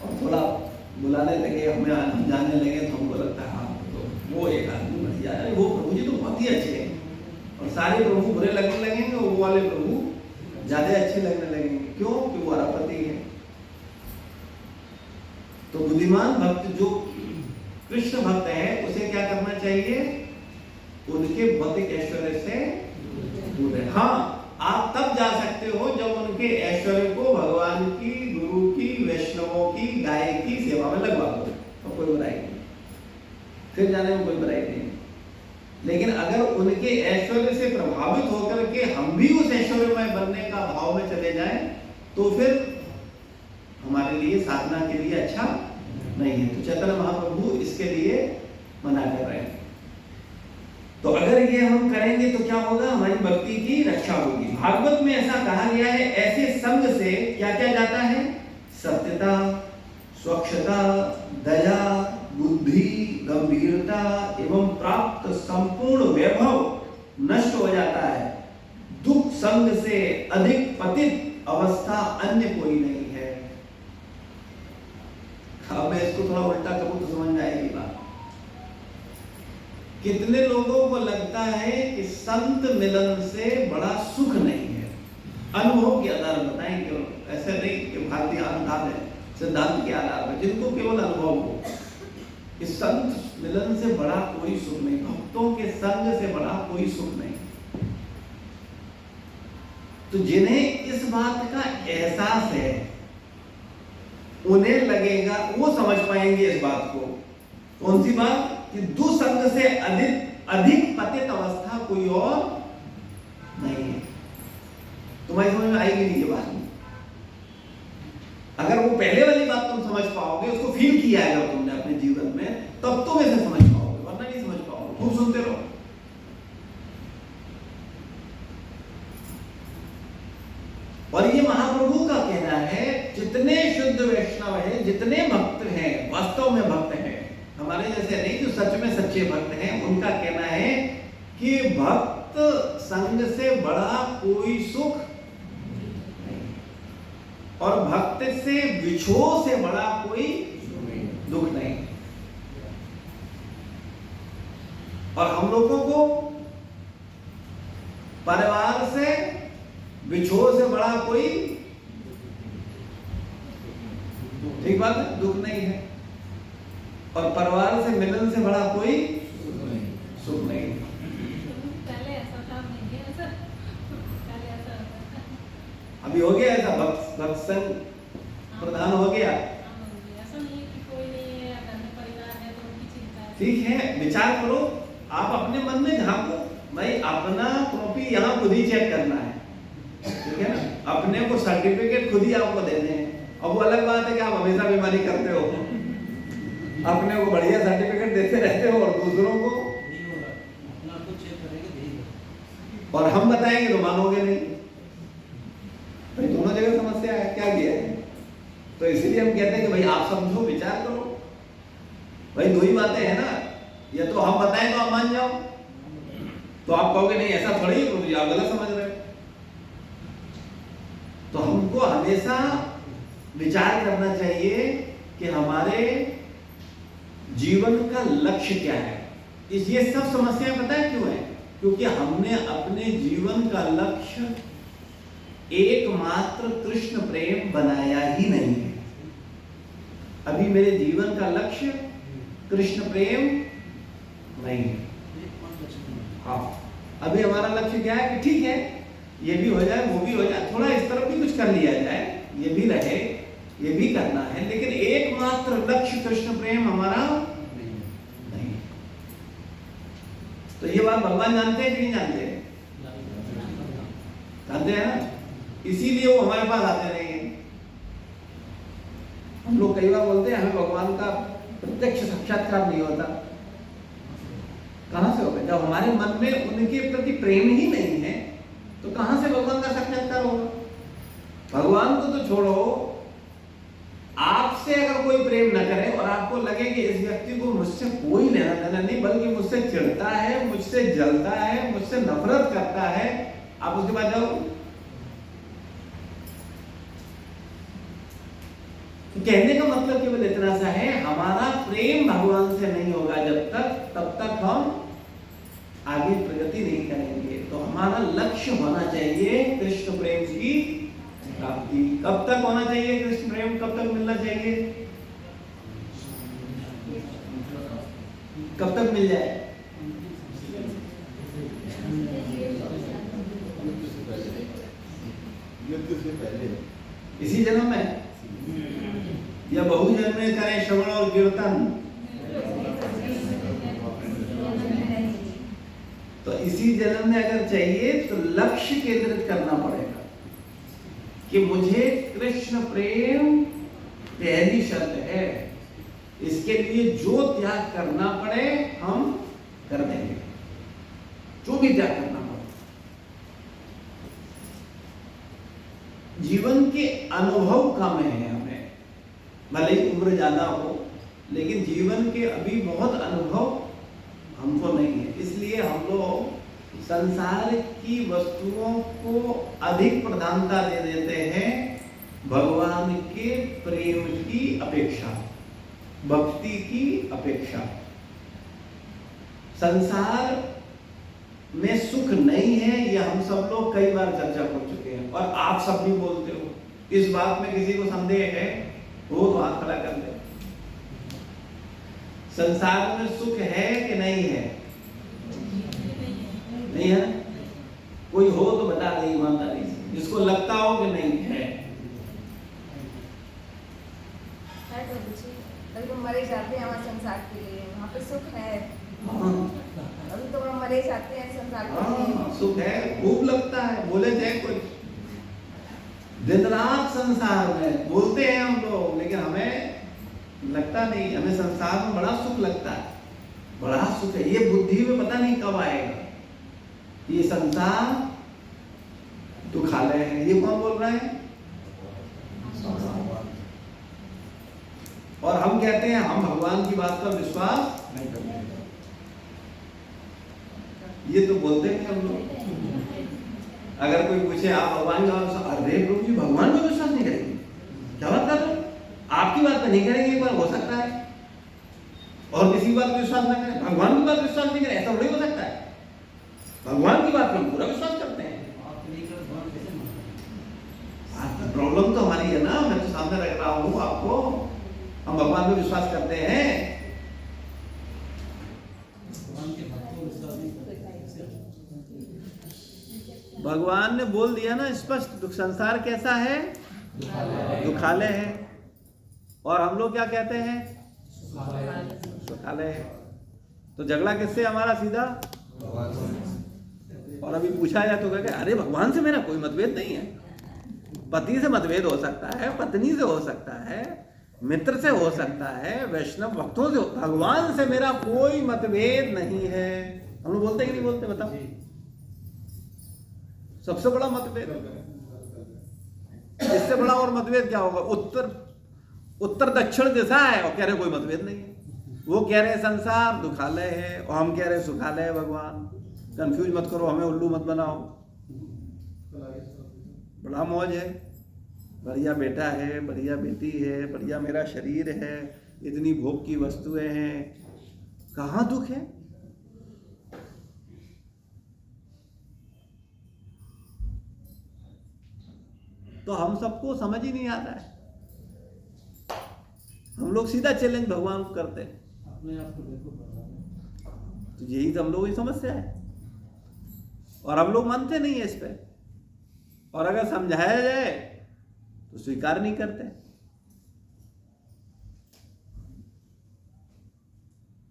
और थोड़ा बुलाने लगे, हमें हम जानने लगे तो हमको लगता है हाँ, तो वो एक आदमी बढ़िया है, वो प्रभु जी तो बहुत ही अच्छे हैं। और सारे प्रभु बुरे लगने लगेंगे, वो वाले प्रभु ज्यादा अच्छे लगने लगेंगे। क्यों? कि वो अरबपति है। तो बुद्धिमान भक्त जो कृष्ण भक्त है, उसे क्या करना चाहिए? उनके भौतिक ऐश्वर्य से दूर है। हाँ, आप तब जा सकते हो जब उनके ऐश्वर्य को भगवान की, गुरु की, वैष्णवों की, गाय की सेवा में लगवा दो, तो कोई बुराई नहीं, फिर जाने में कोई बुराई नहीं। लेकिन अगर उनके ऐश्वर्य से प्रभावित होकर के हम भी उस ऐश्वर्यमय बनने का भाव में चले जाएं, तो फिर हमारे लिए, साधना के लिए अच्छा नहीं है। तो चैतन्य महाप्रभु इसके लिए मना कर रहे हैं। तो अगर ये हम करेंगे तो क्या होगा? हमारी भक्ति की रक्षा होगी। भागवत में ऐसा कहा गया है, ऐसे संग से क्या क्या जाता है? सत्यता, स्वच्छता, दया, बुद्धि, गंभीरता एवं प्राप्त संपूर्ण वैभव नष्ट हो जाता है। दुख संग से अधिक पतित अवस्था अन्य कोई नहीं है। अब मैं इसको थोड़ा उल्टा करूं तो समझ में आएगी बात। कितने लोगों को लगता है कि संत मिलन से बड़ा सुख नहीं है? अनुभव के आधार पर बताएं, क्यों? ऐसे नहीं कि भारतीय अनुदान है, सिद्धांत के आधार पर, जिनको केवल अनुभव हो, इस संत मिलन से बड़ा कोई सुख नहीं, भक्तों के संग से बड़ा कोई सुख नहीं। तो जिन्हें इस बात का एहसास है, उन्हें लगेगा, वो समझ पाएंगे इस बात को। कौन सी बात? कि दुसंग से अधिक पतित अवस्था कोई और तुम्हारी समझ में आएगी नहीं ये बात। अगर वो पहले वाली बात तुम समझ पाओगे, उसको फील किया है अगर तुमने अपने जीवन में, तब तुम इसे समझ पाओगे, वरना नहीं समझ पाओगे। खूब सुनते रहो। और ये महाप्रभु का कहना है, जितने शुद्ध वैष्णव हैं, जितने भक्त हैं, वास्तव में भक्त हैं, हमारे जैसे नहीं जो सच में सच्चे भक्त हैं, उनका कहना है कि भक्त संग से बड़ा कोई सुख नहीं, और भक्त से विछोह से बड़ा कोई दुख नहीं। और हम लोगों को परिवार से विछोह से बड़ा कोई, ठीक बात है, दुख नहीं है, और परिवार से मिलन से बड़ा कोई सुख नहीं है।
पहले ऐसा था, नहीं है ऐसा, पहले ऐसा होता था।
अभी हो गया ऐसा, भक्त संग प्रधान हो गया।
ऐसा नहीं है कि कोई नहीं है, घर में परिवार है तो उनकी चिंता है।
ठीक है, विचार करो, आप अपने मन में झांको, भाई अपना कॉपी यहाँ खुद ही चेक करना है, ठीक है ना। अपने को सर्टिफिकेट खुद ही आपको देने हैं। अब वो अलग बात है कि आप हमेशा बीमारी करते हो, अपने को बढ़िया सर्टिफिकेट देते रहते हो और दूसरों को और हम बताएंगे तो मानोगे नहीं। भाई दोनों जगह समस्या है, क्या किया है? तो इसीलिए हम कहते हैं कि भाई आप समझो, विचार करो। भाई दो ही बातें हैं ना, या तो हम बताएं तो आप मान जाओ, तो आप कहोगे नहीं ऐसा थोड़ी है, आप गलत समझ रहे हो। तो हमको हमेशा विचार करना चाहिए कि हमारे जीवन का लक्ष्य क्या है। ये सब समस्याएं पता है क्यों है? क्योंकि हमने अपने जीवन का लक्ष्य एकमात्र कृष्ण प्रेम बनाया ही नहीं है। अभी मेरे जीवन का लक्ष्य कृष्ण प्रेम नहीं है। हाँ, अभी हमारा लक्ष्य क्या है कि ठीक है ये भी हो जाए, वो भी हो जाए, थोड़ा इस तरफ भी कुछ कर लिया जाए, ये भी रहे, ये भी करना है, लेकिन एकमात्र लक्ष्य कृष्ण प्रेम हमारा नहीं। तो ये बात भगवान जानते हैं कि नहीं जानते? जानते हैं ना, इसीलिए वो हमारे पास आते नहीं है। हम लोग कई बार बोलते हैं हमें भगवान का प्रत्यक्ष साक्षात्कार नहीं होता। कहां से होगा? जब हमारे मन में उनके प्रति प्रेम ही नहीं है तो कहां से भगवान का साक्षात्कार होगा? भगवान को तो छोड़ो, आपसे अगर कोई प्रेम न करे और आपको लगे कि इस व्यक्ति को मुझसे कोई लेना देना नहीं, बल्कि मुझसे चिढ़ता है, मुझसे जलता है, मुझसे नफरत करता है, आप उसके पास जाओ। तो कहने का मतलब केवल इतना सा है, हमारा प्रेम भगवान से नहीं होगा जब तक, तब तक हम आगे प्रगति नहीं करेंगे। तो हमारा लक्ष्य होना चाहिए कृष्ण प्रेम की प्राप्ति। कब तक होना चाहिए कृष्ण प्रेम? कब तक मिलना चाहिए? कब तक मिल जाए? इसी जन्म में या बहु जन्म में करें श्रवण और कीर्तन? तो इसी जन्म में अगर चाहिए तो लक्ष्य केंद्रित करना पड़ेगा कि मुझे कृष्ण प्रेम पहली शर्त है। इसके लिए जो त्याग करना पड़े हम कर देंगे, जो भी त्याग करना पड़े। जीवन के अनुभव कम है हमें, भले ही उम्र ज्यादा हो, लेकिन जीवन के अभी बहुत अनुभव हमको नहीं है। इसलिए हम लोग संसार की वस्तुओं को अधिक प्रधानता दे देते हैं भगवान के प्रेम की अपेक्षा, भक्ति की अपेक्षा। संसार में सुख नहीं है, ये हम सब लोग कई बार चर्चा कर चुके हैं और आप सब भी बोलते हो। इस बात में किसी को संदेह है वो तो हाथ खड़ा कर दे। संसार में सुख है कि नहीं है? नहीं है। कोई हो तो बता दे ईमानदारी से, जिसको लगता हो कि नहीं है।
अभी तो मरे जाते हैं वहाँ संसार के लिए, वहाँ पे सुख है। अभी तो हम मरे जाते हैं संसार के लिए।
सुख है, खूब लगता है, बोले जाए कुछ दिन रात संसार में बोलते हैं हम लोग, लेकिन हमें लगता नहीं। हमें संसार में बड़ा सुख लगता है, बड़ा सुख है। ये बुद्धि में पता नहीं कब आएगा। ये संसार दुखालय है। ये कौन बोल रहा है? और हम कहते हैं हम भगवान की बात पर विश्वास नहीं करते। ये तो बोलते हैं हम लोग। अगर कोई पूछे आप भगवान का विश्वास, अरे प्रभु जी भगवान का विश्वास नहीं करेंगे, क्या बात कर रहे हो? आपकी बात पर नहीं करेंगे, एक बार हो सकता है, और किसी बात पर विश्वास ना करें, भगवान की बात विश्वास नहीं करें, ऐसा थोड़ी हो सकता है। भगवान की बात पर पूरा विश्वास करते हैं। प्रॉब्लम तो हमारी है ना, मैं तो सामने रख रहा हूं आपको। हम भगवान पे विश्वास करते हैं। भगवान ने बोल दिया ना स्पष्ट, संसार कैसा है? दुखालय है। और हम लोग क्या कहते हैं? सुखालय है। तो झगड़ा किससे हमारा? सीधा। और अभी पूछा जाए तो कहते अरे भगवान से मेरा कोई मतभेद नहीं है। पति से मतभेद हो सकता है, पत्नी से हो सकता है, मित्र से हो सकता है, वैष्णव भक्तों से, भगवान से मेरा कोई मतभेद नहीं है। हम लोग बोलते कि नहीं बोलते? बताओ। सबसे बड़ा मतभेद, इससे बड़ा और मतभेद क्या होगा? उत्तर दक्षिण दिशा है और कह रहे कोई मतभेद नहीं है। वो कह रहे संसार दुखालय है और हम कह रहे सुखालय है। भगवान कंफ्यूज मत करो, हमें उल्लू मत बनाओ। बड़ा मौज है, बढ़िया बेटा है, बढ़िया बेटी है, बढ़िया मेरा शरीर है, इतनी भोग की वस्तुएं हैं, कहाँ दुख है? तो हम सबको समझ ही नहीं आता है। हम लोग सीधा चैलेंज भगवान को करते हैं। अपने आप को देखो, तो यही तो हम लोगों की समस्या है। और हम लोग मानते नहीं है इस पे, और अगर समझाया जाए तो स्वीकार नहीं करते।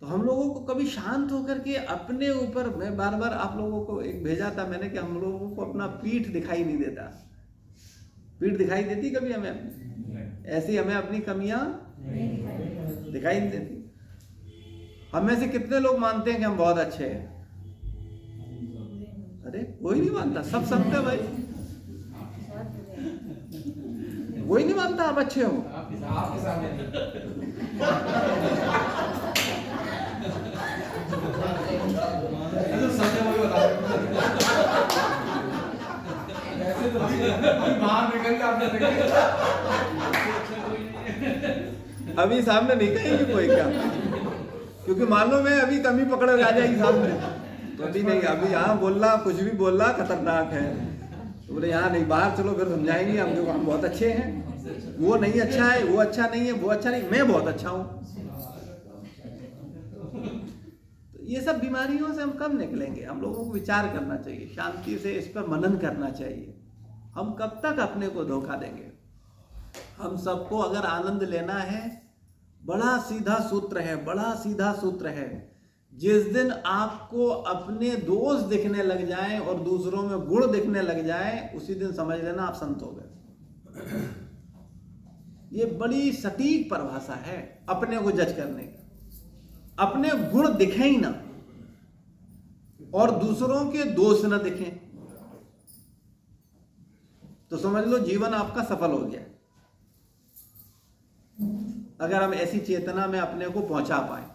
तो हम लोगों को कभी शांत होकर के अपने ऊपर, मैं बार बार आप लोगों को एक भेजा था मैंने कि हम लोगों को अपना पीठ दिखाई नहीं देता। पीठ दिखाई देती कभी हमें? ऐसी हमें अपनी कमियां दिखाई नहीं देती। हम में से कितने लोग मानते हैं कि हम बहुत अच्छे हैं? अरे कोई नहीं मानता, सब समझते भाई। कोई नहीं मानता आप अच्छे हो।
आपके सामने ऐसे तो बाहर निकल के आपने
अभी सामने नहीं कहेंगे कोई क्या, क्योंकि मान लो मैं अभी कमी पकड़ आ जाएगी सामने, तो अभी नहीं। अभी यहाँ बोलना, कुछ भी बोलना खतरनाक है। तो बोले यहाँ नहीं, बाहर चलो फिर समझाएंगे हम लोग, हम बहुत अच्छे हैं, वो नहीं अच्छा है, वो अच्छा नहीं है, वो अच्छा नहीं, मैं बहुत अच्छा हूँ। तो ये सब बीमारियों से हम कब निकलेंगे? हम लोगों को विचार करना चाहिए, शांति से इस पर मनन करना चाहिए। हम कब तक अपने को धोखा देंगे? हम सबको अगर आनंद लेना है, बड़ा सीधा सूत्र है, बड़ा सीधा सूत्र है। जिस दिन आपको अपने दोष दिखने लग जाएं और दूसरों में गुण दिखने लग जाएं, उसी दिन समझ लेना आप संत हो गए। ये बड़ी सटीक परिभाषा है अपने को जज करने का। अपने गुण दिखे ही ना और दूसरों के दोष ना दिखें, तो समझ लो जीवन आपका सफल हो गया। अगर हम ऐसी चेतना में अपने को पहुंचा पाए।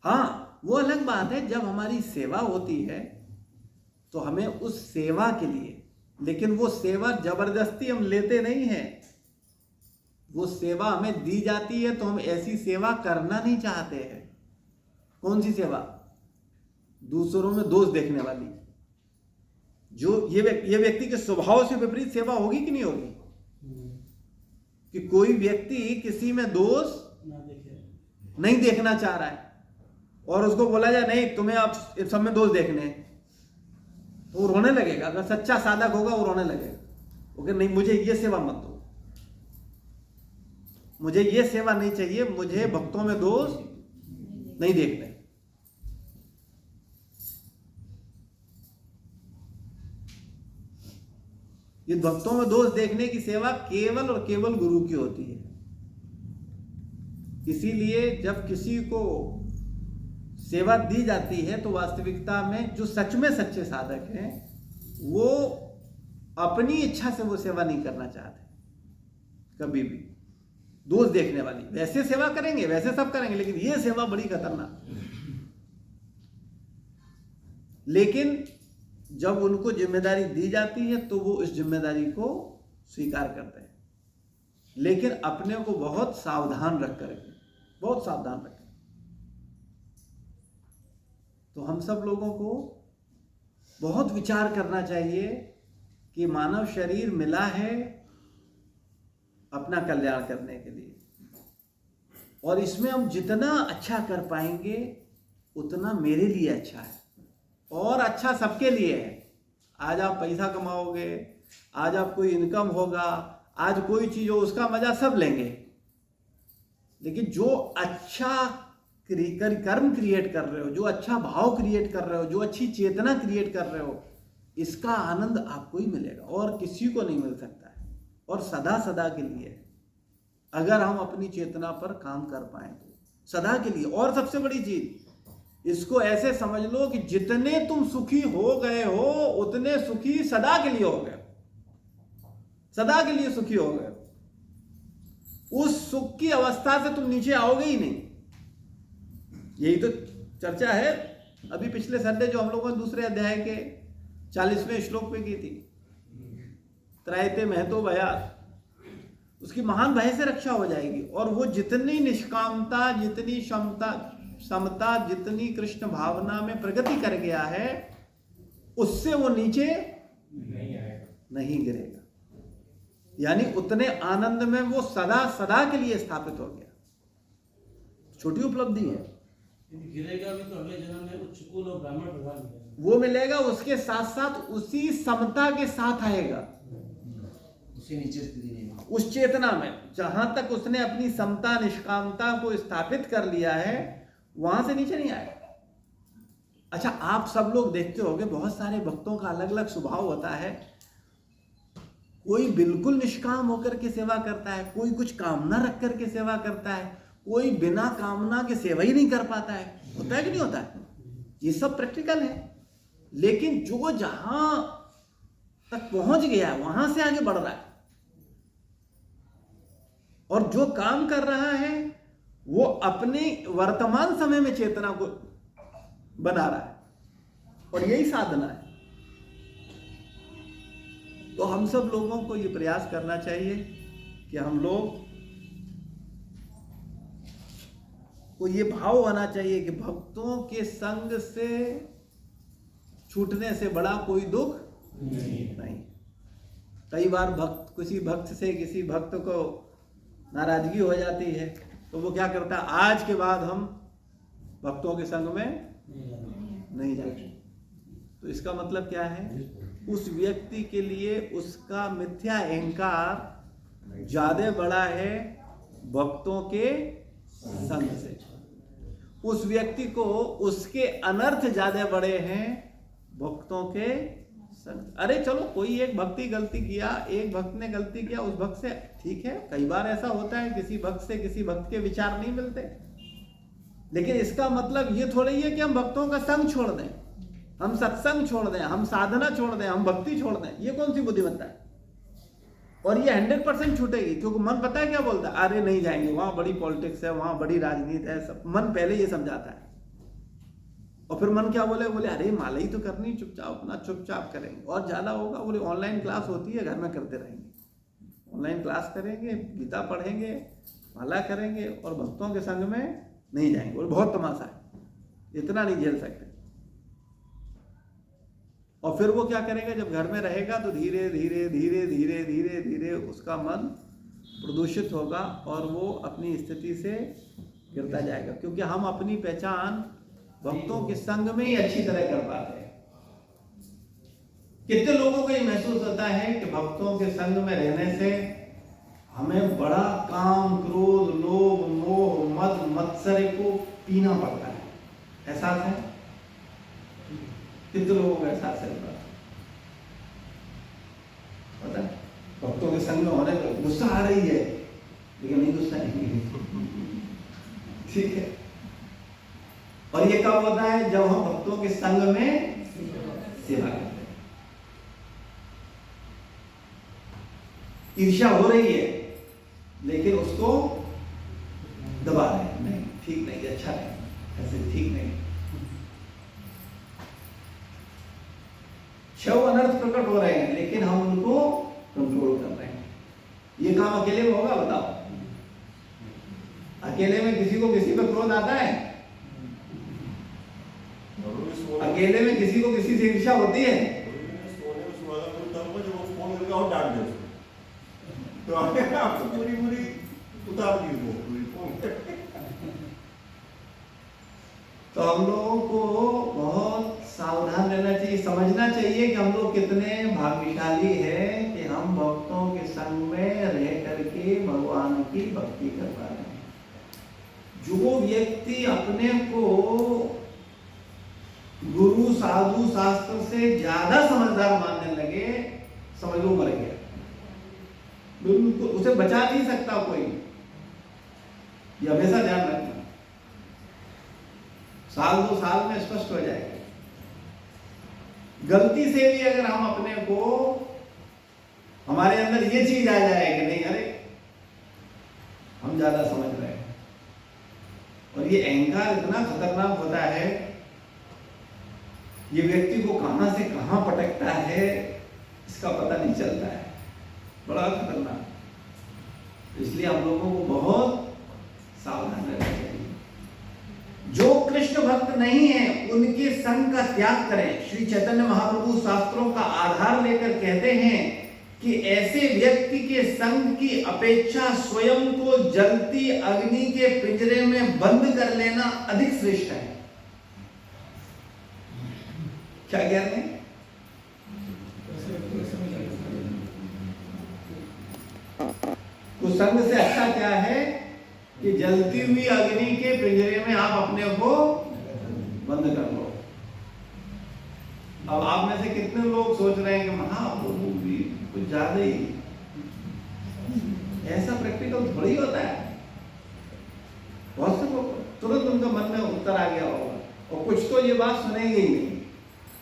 हाँ, वो अलग बात है जब हमारी सेवा होती है तो हमें उस सेवा के लिए, लेकिन वो सेवा जबरदस्ती हम लेते नहीं हैं। वो सेवा हमें दी जाती है तो हम ऐसी सेवा करना नहीं चाहते हैं। कौन सी सेवा? दूसरों में दोष देखने वाली। जो ये व्यक्ति के स्वभाव से विपरीत सेवा होगी कि नहीं होगी? कि कोई व्यक्ति किसी में दोष नहीं देखना चाह रहा है और उसको बोला जाए नहीं तुम्हें आप सब में दोष देखने हैं, तो वो रोने लगेगा। अगर सच्चा साधक होगा वो रोने लगेगा, वो कहे नहीं मुझे ये सेवा मत दो, मुझे ये सेवा नहीं चाहिए, मुझे भक्तों में दोष नहीं देखने। ये भक्तों में दोष देखने की सेवा केवल और केवल गुरु की होती है। इसीलिए जब किसी को सेवा दी जाती है तो वास्तविकता में जो सच में सच्चे साधक हैं वो अपनी इच्छा से वो सेवा नहीं करना चाहते कभी भी। दोष देखने वाली, वैसे सेवा करेंगे, वैसे सब करेंगे, लेकिन ये सेवा बड़ी खतरनाक। लेकिन जब उनको जिम्मेदारी दी जाती है तो वो इस जिम्मेदारी को स्वीकार करते हैं, लेकिन अपने को बहुत सावधान रख करके, बहुत सावधान रखें। तो हम सब लोगों को बहुत विचार करना चाहिए कि मानव शरीर मिला है अपना कल्याण करने के लिए, और इसमें हम जितना अच्छा कर पाएंगे उतना मेरे लिए अच्छा है और अच्छा सबके लिए है। आज आप पैसा कमाओगे, आज आप कोई इनकम होगा, आज कोई चीज हो, उसका मजा सब लेंगे, लेकिन जो अच्छा कर्म क्रिएट कर रहे हो, जो अच्छा भाव क्रिएट कर रहे हो, जो अच्छी चेतना क्रिएट कर रहे हो, इसका आनंद आपको ही मिलेगा और किसी को नहीं मिल सकता है, और सदा सदा के लिए। अगर हम अपनी चेतना पर काम कर पाए तो सदा के लिए। और सबसे बड़ी चीज, इसको ऐसे समझ लो कि जितने तुम सुखी हो गए हो उतने सुखी सदा के लिए हो गए, सदा के लिए सुखी हो गए। उस सुख की अवस्था से तुम नीचे आओगे ही नहीं। यही तो चर्चा है अभी पिछले संडे जो हम लोगों ने दूसरे अध्याय के 40वें श्लोक पे की थी, त्रायते महतो भयात्, उसकी महान भय से रक्षा हो जाएगी। और वो जितनी निष्कामता, जितनी समता, जितनी कृष्ण भावना में प्रगति कर गया है, उससे वो नीचे नहीं गिरेगा। यानी उतने आनंद में वो सदा सदा के लिए स्थापित हो गया। छोटी उपलब्धि है।
गिरेगा भी तो अगले जन्म में उच्च कुल और ब्राह्मण परिवार मिलेगा,
वो मिलेगा, उसके साथ साथ उसी समता के साथ आएगा,
उसी नीचे स्थिति नहीं।
उस चेतना में जहां तक उसने अपनी समता निष्कामता को स्थापित कर लिया है वहां से नीचे नहीं आएगा। अच्छा, आप सब लोग देखते होंगे बहुत सारे भक्तों का अलग अलग स्वभाव होता है। कोई बिल्कुल निष्काम होकर के सेवा करता है, कोई कुछ कामना रख करके सेवा करता है, कोई बिना कामना के सेवा ही नहीं कर पाता है। होता है कि नहीं होता है? ये सब प्रैक्टिकल है। लेकिन जो जहां तक पहुंच गया है वहां से आगे बढ़ रहा है, और जो काम कर रहा है वो अपने वर्तमान समय में चेतना को बना रहा है, और यही साधना है। तो हम सब लोगों को ये प्रयास करना चाहिए कि हम लोग को ये भाव होना चाहिए कि भक्तों के संग से छूटने से बड़ा कोई दुख नहीं। कई बार किसी भक्त से किसी भक्त को नाराजगी हो जाती है तो वो क्या करता है, आज के बाद हम भक्तों के संग में नहीं जाते। तो इसका मतलब क्या है, उस व्यक्ति के लिए उसका मिथ्या अहंकार ज्यादा बड़ा है भक्तों के संग से। उस व्यक्ति को उसके अनर्थ ज्यादा बड़े हैं भक्तों के संग। अरे चलो, कोई एक भक्ति गलती किया, एक भक्त ने गलती किया, उस भक्त से ठीक है। कई बार ऐसा होता है किसी भक्त से किसी भक्त के विचार नहीं मिलते, लेकिन इसका मतलब ये थोड़ा ही है कि हम भक्तों का संग छोड़ दें, हम सत्संग छोड़ दें, हम साधना छोड़ दें, हम भक्ति छोड़ दें। ये कौन सी बुद्धिमत्ता है? और ये 100% छूटेगी, क्योंकि मन पता है क्या बोलता है, अरे नहीं जाएंगे, वहां बड़ी पॉलिटिक्स है, वहां बड़ी राजनीति है, सब मन पहले ये समझाता है। और फिर मन क्या बोले अरे माला ही तो करनी, चुपचाप अपना चुपचाप करेंगे। और ज्यादा होगा बोले ऑनलाइन क्लास होती है, घर में करते रहेंगे, ऑनलाइन क्लास करेंगे, गीता पढ़ेंगे, माला करेंगे, और भक्तों के संग में नहीं जाएंगे। और बहुत तमाशा है, इतना नहीं झेल सकते। और फिर वो क्या करेगा, जब घर में रहेगा तो धीरे धीरे धीरे धीरे धीरे धीरे उसका मन प्रदूषित होगा और वो अपनी स्थिति से गिरता जाएगा, क्योंकि हम अपनी पहचान भक्तों के संग में ही अच्छी तरह कर पाते हैं। कितने लोगों को ये महसूस होता है कि भक्तों के संग में रहने से हमें बड़ा काम, क्रोध, लोभ, मोह, मद, मत्सर्य को पीना पड़ता है। एहसास है? कितने लोगों को एहसास है? पता संग में होने पर गुस्सा आ रही है, लेकिन नहीं गुस्सा नहीं, ठीक है। और ये कब होता है? जब हम भक्तों के संग में सेवा करते हैं। ईर्ष्या हो रही है लेकिन उसको दबा रहे हैं, नहीं ठीक नहीं, अच्छा नहीं, ऐसे ठीक नहीं। छह अनर्थ प्रकट हो रहे हैं लेकिन हम उनको कंट्रोल कर रहे हैं। ये काम अकेले में होगा? बताओ, अकेले में किसी को किसी पर क्रोध आता है? अकेले में किसी को किसी से ईर्ष्या होती है? तो हम लोगों को बहुत सावधान रहना चाहिए, समझना चाहिए कि हम लोग कितने भाग्यशाली हैं कि हम भक्तों के संग में रह करके भगवान की भक्ति कर पा रहे हैं। जो व्यक्ति अपने को गुरु साधु शास्त्र से ज्यादा समझदार मानने लगे, समझ लो मर गया, बिल्कुल उसे बचा नहीं सकता कोई। ये हमेशा ध्यान रखना, साल 2 साल में स्पष्ट हो जाएगा। गलती से भी अगर हम अपने को, हमारे अंदर ये चीज आ जाए कि नहीं अरे हम ज्यादा समझ रहे हैं, और ये अहंकार इतना खतरनाक होता है, ये व्यक्ति को कहां से कहां पटकता है इसका पता नहीं चलता है, बड़ा खतरनाक। इसलिए हम लोगों को बहुत सावधान रहना चाहिए। जो कृष्ण भक्त नहीं है उनके संग का त्याग करें। श्री चैतन्य महाप्रभु शास्त्रों का आधार लेकर कहते हैं कि ऐसे व्यक्ति के संग की अपेक्षा स्वयं को जलती अग्नि के पिंजरे में बंद कर लेना अधिक श्रेष्ठ है। क्या कह रहे हैं? तो संग से अच्छा क्या है कि जलती हुई अग्नि के पिंजरे में आप अपने को बंद कर लो। अब आप में से कितने लोग सोच रहे हैं कि महाप्रभु भी कुछ ज्यादा ही, ऐसा प्रैक्टिकल थोड़ी होता है। बहुत से लोग तुरंत उनका मन में उत्तर आ गया होगा, और कुछ तो ये बात सुनेंगे ही नहीं,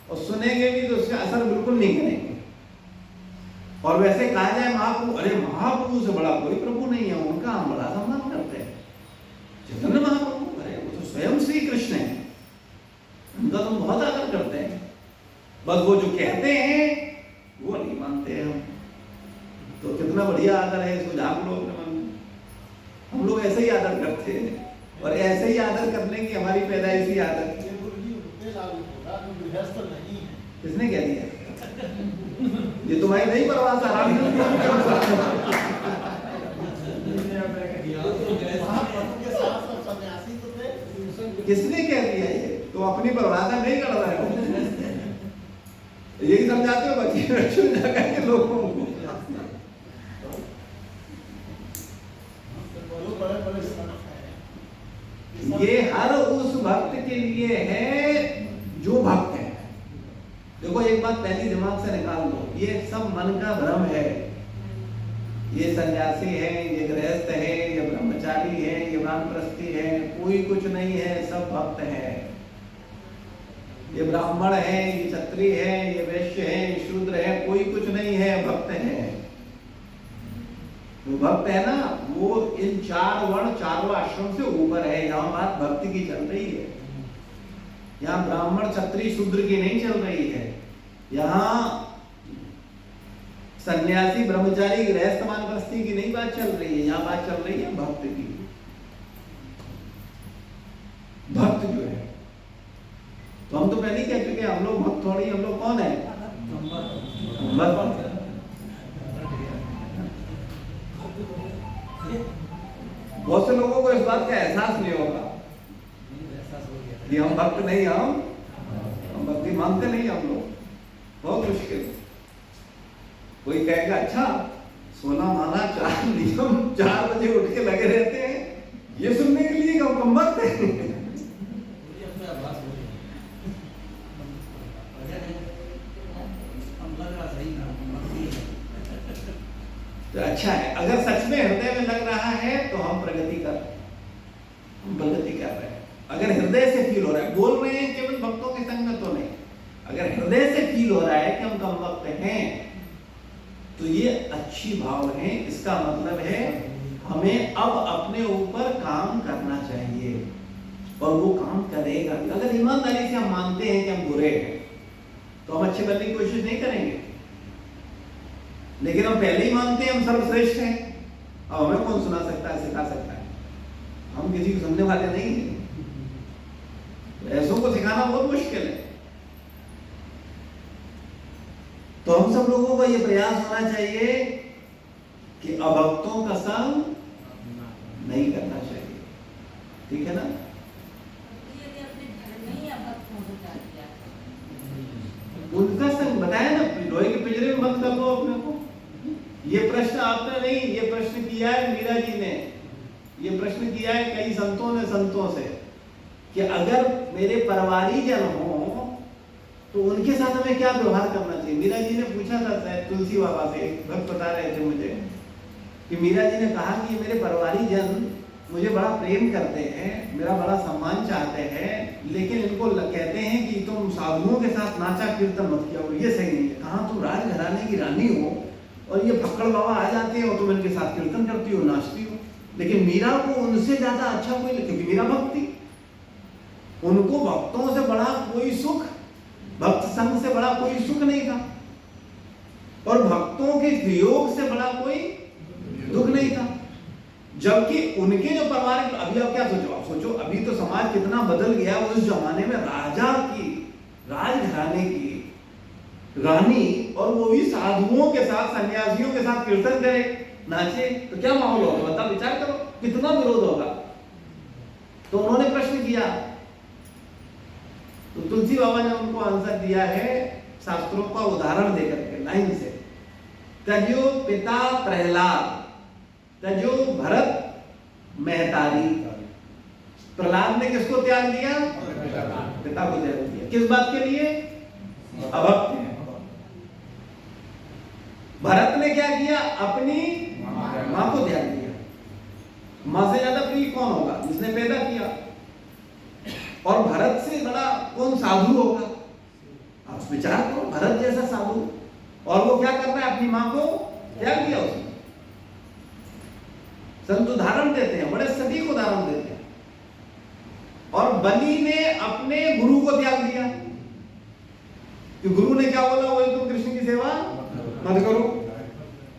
और सुनेंगे भी तो उसका असर बिल्कुल नहीं करेंगे। और वैसे कहा जाए महाप्रभु, अरे महाप्रभु से बड़ा कोई प्रभु नहीं है, उनका हम बड़ा सम्मान करते हैं। चैतन्य महाप्रभु, अरे वो तो स्वयं श्री कृष्ण है, उनका तो हम बहुत आदर करते हैं, बस वो जो कहते हैं वो नहीं मानते हैं हम। तो कितना बढ़िया आदर है, इसको झाँक लो अपने मन में। हम लोग ऐसे ही आदर करते हैं, और ऐसे ही आदर करने की हमारी पैदाइशी आदत। किसने कह दिया? ये तुम्हारी नहीं परवाह आराम। किसने कह दिया ये? तो अपनी परवाह नहीं कर रहा है, यही समझाते हो बच्चे लोगों को। ये हर उस भक्त के लिए है जो भक्त है। देखो एक बात पहली दिमाग से निकाल दो, ये सब मन का भ्रम है। ये सन्यासी है, ये गृहस्थ है, ये ब्रह्मचारी है, ये वानप्रस्थी है, कोई कुछ नहीं है, सब भक्त है। ये ब्राह्मण है, ये क्षत्रिय है, ये वैश्य है, ये शूद्र है, कोई कुछ नहीं है, भक्त है। जो भक्त है ना, वो इन 4 वर्ण 4 आश्रम से ऊपर है। यहाँ बात भक्ति की चल रही है, यहाँ ब्राह्मण क्षत्रिय शूद्र की नहीं चल रही है। यहाँ सन्यासी ब्रह्मचारी गृहस्थ वानप्रस्थी की नहीं बात चल रही है, यहाँ बात चल रही है भक्त की। भक्त जो है, तो हम तो पहले ही कह चुके हैं, हम लोग भक्त थोड़ी, हम लोग कौन है? भक्त। बहुत से लोगों को इस बात का एहसास नहीं होगा कि हम भक्त नहीं, हम भक्ति मानते नहीं हम लोग। बहुत मुश्किल। कोई कहेगा अच्छा 16 माला 4 नियम 4 बजे उठ के लगे रहते हैं, ये सुनने के लिए कम भक्त है। तो अच्छा है। अगर सच में हृदय में लग रहा है तो हम प्रगति कर रहे हैं। अगर हृदय से फील हो रहा है, बोल रहे हैं केवल भक्तों के संग में तो नहीं, अगर हृदय से फील हो रहा है कि हम कम वक्त हैं, तो ये अच्छी भाव है। इसका मतलब है हमें अब अपने ऊपर काम करना चाहिए और वो काम करेगा। अगर ईमानदारी से हम मानते हैं कि हम बुरे हैं तो हम अच्छे बनने की कोशिश नहीं करेंगे, लेकिन हम पहले ही मानते हैं हम सर्वश्रेष्ठ हैं। अब हमें कौन सुना सकता है, सिखा सकता है? हम किसी को सुनने वाले नहीं हैं। तो ऐसों को सिखाना बहुत मुश्किल है। तो हम सब लोगों का ये प्रयास होना चाहिए कि अभक्तों का संग नहीं करना चाहिए। ठीक है ना?
यदि अपने घर में ही अभक्तों को डाल दिया,
उनका संग बताया ना, लोहे के पिंजरे में बंद कर दो अपने को। ये प्रश्न आपने नहीं, ये प्रश्न किया है मीरा जी ने, ये प्रश्न किया है कई संतों ने संतों से कि अगर मेरे परिवारी जन हो तो उनके साथ हमें क्या व्यवहार करना चाहिए। मीरा जी ने पूछा था शायद तुलसी बाबा से, भक्त बता रहे थे मुझे कि मीरा जी ने कहा कि मेरे परिवारी जन मुझे बड़ा प्रेम करते हैं, मेरा बड़ा सम्मान चाहते हैं, लेकिन इनको कहते हैं कि तुम साधुओं के साथ नाचा कीर्तन मत किया, ये सही नहीं है। कहाँ तुम राजघराने की रानी हो और ये फक्कड़ बाबा आ जाते हैं और तुम इनके साथ कीर्तन करती हो, नाचती हो। लेकिन मीरा को उनसे ज्यादा अच्छा कोई, क्योंकि मीरा भक्त थी, उनको भक्तों से बड़ा कोई सुख, भक्त संग से बड़ा कोई सुख नहीं था और भक्तों के वियोग से बड़ा कोई दुख नहीं था। जबकि उनके जो परिवार, अभी आप क्या सोचो, आप सोचो अभी तो समाज कितना बदल गया। उस जमाने में राजा की, राजघराने की रानी और वो भी साधुओं के साथ, सन्यासियों के साथ कीर्तन करे, नाचे, तो क्या माहौल होगा? बताओ, विचार करो कितना विरोध होगा। तो उन्होंने प्रश्न किया तो तुलसी बाबा ने उनको आंसर दिया है शास्त्रों का उदाहरण देकर के, लाइन से, तजो पिता प्रहलाद, तजो भरत महतारी। प्रहलाद ने किसको त्याग दिया? पिता को त्याग दिया। किस बात के लिए? अभक्त है। भरत ने क्या किया? अपनी मां को त्याग दिया। मां से ज्यादा प्रिय कौन होगा? जिसने पैदा किया। और भरत से बड़ा कौन साधु होगा? आप विचार करो, भरत जैसा साधु, और वो क्या कर रहा है? अपनी मां को त्याग दिया उसने। संत उदाहरण देते हैं, बड़े सटीक उदाहरण देते हैं। और बलि ने अपने गुरु को त्याग दिया कि गुरु ने क्या बोला, बोले तुम कृष्ण की सेवा मत करो,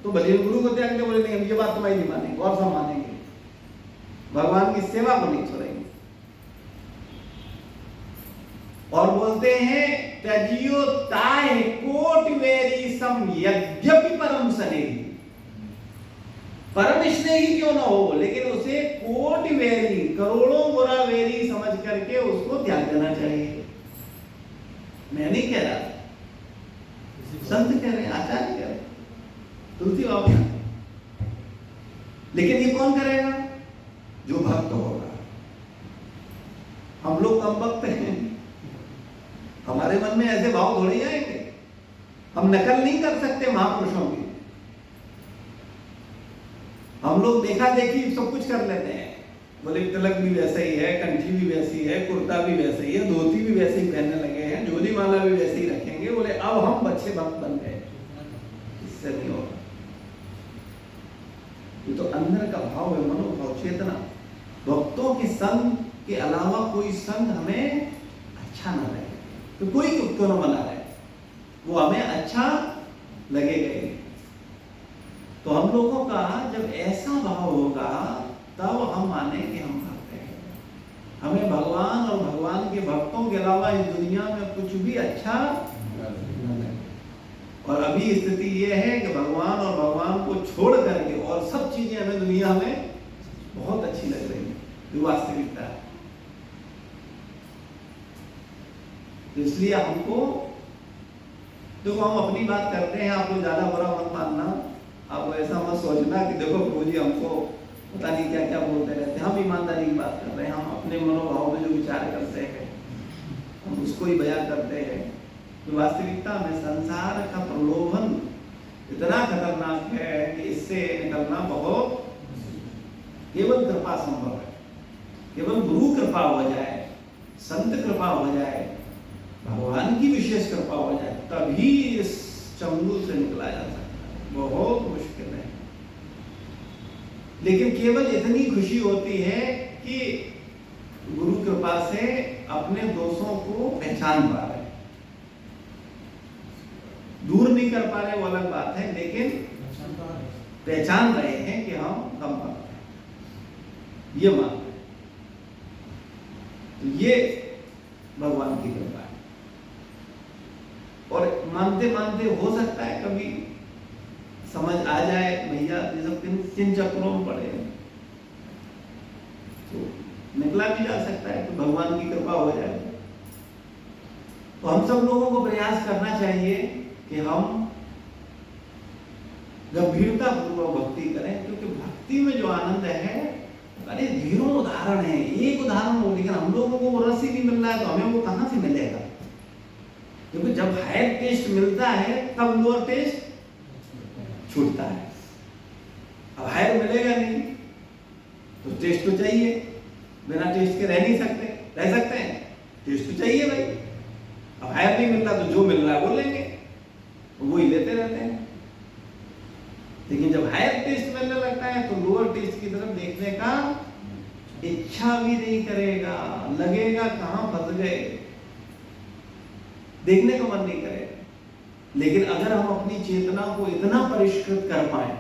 तो बलि ने गुरु को त्याग दिया। बोले नहीं, हम ये बात तुम्हारी नहीं मानेंगे, और सब मानेंगे, भगवान की सेवा को नहीं छोड़ेंगे। और बोलते हैं त्यजियो ताय कोटि वेरी सम यद्यपि परम स्नेही। परम स्नेही क्यों ना हो, लेकिन उसे कोटि वेरी, करोड़ों गुना वेरी समझ करके उसको त्याग देना चाहिए। मैं नहीं कह रहा, संत कह रहे हैं, आचार्य कह रहे हैं, तुलसी बाबा। लेकिन ये कौन करेगा? जो भक्त होगा। हम लोग कम भक्त हैं, हमारे मन में ऐसे भाव थोड़े आएंगे। हम नकल नहीं कर सकते महापुरुषों की। हम लोग देखा देखी सब कुछ कर लेते हैं। बोले तिलक भी वैसा ही है, कंठी भी वैसी है, कुर्ता भी वैसा ही है, धोती भी वैसे ही पहनने लगे हैं, झोली माला भी वैसे ही रखेंगे। बोले अब हम अच्छे भक्त बन गए। इससे नहीं होगा। ये तो अंदर का भाव है, मनोभाव, चेतना। भक्तों के संग के अलावा कोई संग हमें अच्छा ना लगे, तो कोई क्यों न बना रहे, वो हमें अच्छा लगेगा ही। तो हम लोगों का जब ऐसा भाव होगा तब हम माने कि हम भक्त हैं। हमें भगवान और भगवान के भक्तों के अलावा इस दुनिया में कुछ भी अच्छा न लगे। और अभी स्थिति ये है कि भगवान और भगवान को छोड़ करके और सब चीजें हमें दुनिया में बहुत अच्छी लग रही है, जो वास्तविकता है। तो इसलिए हमको, देखो हम अपनी बात करते हैं, आप लोग ज्यादा बुरा मत मानना। आप ऐसा मत सोचना कि देखो प्रभु जी हमको पता नहीं क्या क्या बोलते रहते हैं। हम ईमानदारी की बात कर रहे हैं, हम अपने मनोभाव में जो विचार करते हैं हम उसको ही बयां करते हैं। तो वास्तविकता में संसार का प्रलोभन इतना खतरनाक है कि इससे निकलना बहुत, केवल कृपा संभव है। केवल गुरु कृपा हो जाए, संत कृपा हो जाए, भगवान की विशेष कृपा हो जाए, तभी इस चंगुल से निकला जा सकता है। बहुत मुश्किल है। लेकिन केवल इतनी खुशी होती है कि गुरु कृपा से अपने दोषों को पहचान पा रहे, दूर नहीं कर पा रहे वो अलग बात है, लेकिन पहचान रहे हैं कि हम कम करते हैं, ये मानते हैं। तो ये भगवान की कृपा है। और मानते मानते हो सकता है कभी समझ आ जाए भैया ये सब किन चक्रों में पड़े हैं, तो निकला भी जा सकता है, तो भगवान की कृपा हो जाए। तो हम सब लोगों को प्रयास करना चाहिए कि हम गंभीरता पूर्वक भक्ति करें, क्योंकि भक्ति में जो आनंद है, अरे ढेरों उदाहरण है, एक उदाहरण हो, लेकिन हम लोगों को वो रस ही नहीं मिल रहा है, तो हमें वो कहां से मिलेगा? क्योंकि जब हायर टेस्ट मिलता है तब लोअर टेस्ट छूटता है। अब हायर मिलेगा नहीं तो टेस्ट तो चाहिए, बिना टेस्ट के रह नहीं सकते, रह सकते हैं, टेस्ट तो चाहिए भाई। अब हायर नहीं मिल रहा तो जो मिल रहा है वो लेंगे, वो ही लेते रहते हैं। लेकिन जब हायर टेस्ट मिलने लगता है तो लोअर टेस्ट की तरफ देखने का इच्छा भी नहीं करेगा, लगेगा कहां फंस गए, देखने का मन नहीं करेगा। लेकिन अगर हम अपनी चेतना को इतना परिष्कृत कर पाए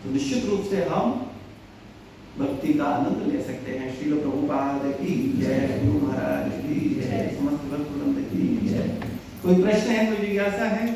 तो निश्चित रूप से हम भक्ति का आनंद ले सकते हैं। श्रील प्रभुपाद की जय, गुरु महाराज की जय, समस्त भक्त वृंद की जय। कोई प्रश्न है, कोई जिज्ञासा है?